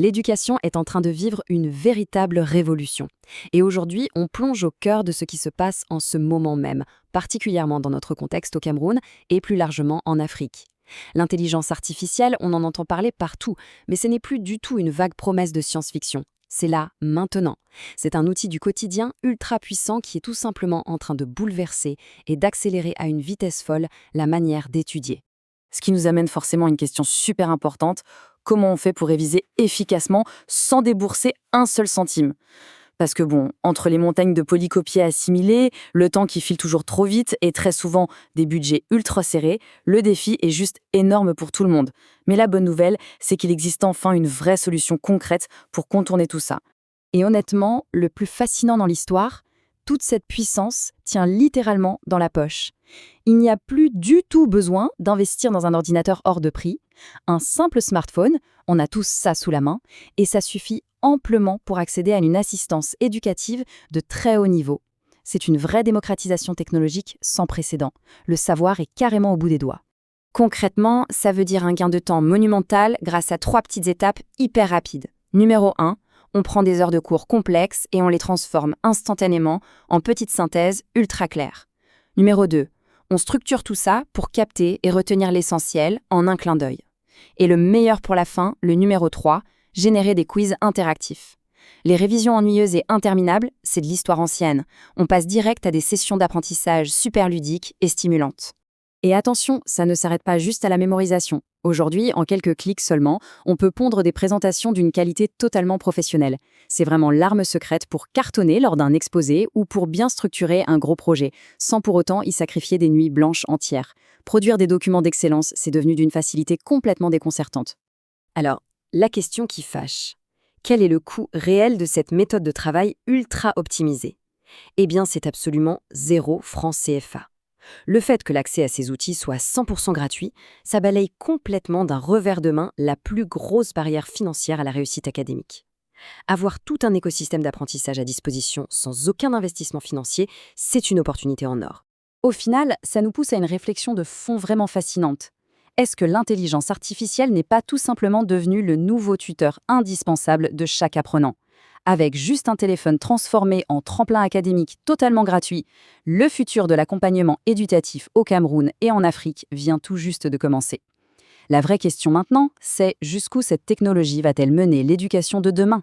L'éducation est en train de vivre une véritable révolution. Et aujourd'hui, on plonge au cœur de ce qui se passe en ce moment même, particulièrement dans notre contexte au Cameroun et plus largement en Afrique. L'intelligence artificielle, on en entend parler partout, mais ce n'est plus du tout une vague promesse de science-fiction. C'est là, maintenant. C'est un outil du quotidien ultra puissant qui est tout simplement en train de bouleverser et d'accélérer à une vitesse folle la manière d'étudier. Ce qui nous amène forcément à une question super importante. Comment on fait pour réviser efficacement sans débourser un seul centime? Parce que bon, entre les montagnes de polycopiés assimilés, le temps qui file toujours trop vite et très souvent des budgets ultra serrés, le défi est juste énorme pour tout le monde. Mais la bonne nouvelle, c'est qu'il existe enfin une vraie solution concrète pour contourner tout ça. Et honnêtement, le plus fascinant dans l'histoire, toute cette puissance tient littéralement dans la poche. Il n'y a plus du tout besoin d'investir dans un ordinateur hors de prix. Un simple smartphone, on a tous ça sous la main, et ça suffit amplement pour accéder à une assistance éducative de très haut niveau. C'est une vraie démocratisation technologique sans précédent. Le savoir est carrément au bout des doigts. Concrètement, ça veut dire un gain de temps monumental grâce à 3 petites étapes hyper rapides. Numéro 1, on prend des heures de cours complexes et on les transforme instantanément en petites synthèses ultra claires. Numéro 2, on structure tout ça pour capter et retenir l'essentiel en un clin d'œil. Et le meilleur pour la fin, le numéro 3, générer des quiz interactifs. Les révisions ennuyeuses et interminables, c'est de l'histoire ancienne. On passe direct à des sessions d'apprentissage super ludiques et stimulantes. Et attention, ça ne s'arrête pas juste à la mémorisation. Aujourd'hui, en quelques clics seulement, on peut pondre des présentations d'une qualité totalement professionnelle. C'est vraiment l'arme secrète pour cartonner lors d'un exposé ou pour bien structurer un gros projet, sans pour autant y sacrifier des nuits blanches entières. Produire des documents d'excellence, c'est devenu d'une facilité complètement déconcertante. Alors, la question qui fâche. Quel est le coût réel de cette méthode de travail ultra optimisée? Eh bien, c'est absolument 0 francs CFA. Le fait que l'accès à ces outils soit 100% gratuit, ça balaye complètement d'un revers de main la plus grosse barrière financière à la réussite académique. Avoir tout un écosystème d'apprentissage à disposition sans aucun investissement financier, c'est une opportunité en or. Au final, ça nous pousse à une réflexion de fond vraiment fascinante. Est-ce que l'intelligence artificielle n'est pas tout simplement devenue le nouveau tuteur indispensable de chaque apprenant ? Avec juste un téléphone transformé en tremplin académique totalement gratuit, le futur de l'accompagnement éducatif au Cameroun et en Afrique vient tout juste de commencer. La vraie question maintenant, c'est jusqu'où cette technologie va-t-elle mener l'éducation de demain ?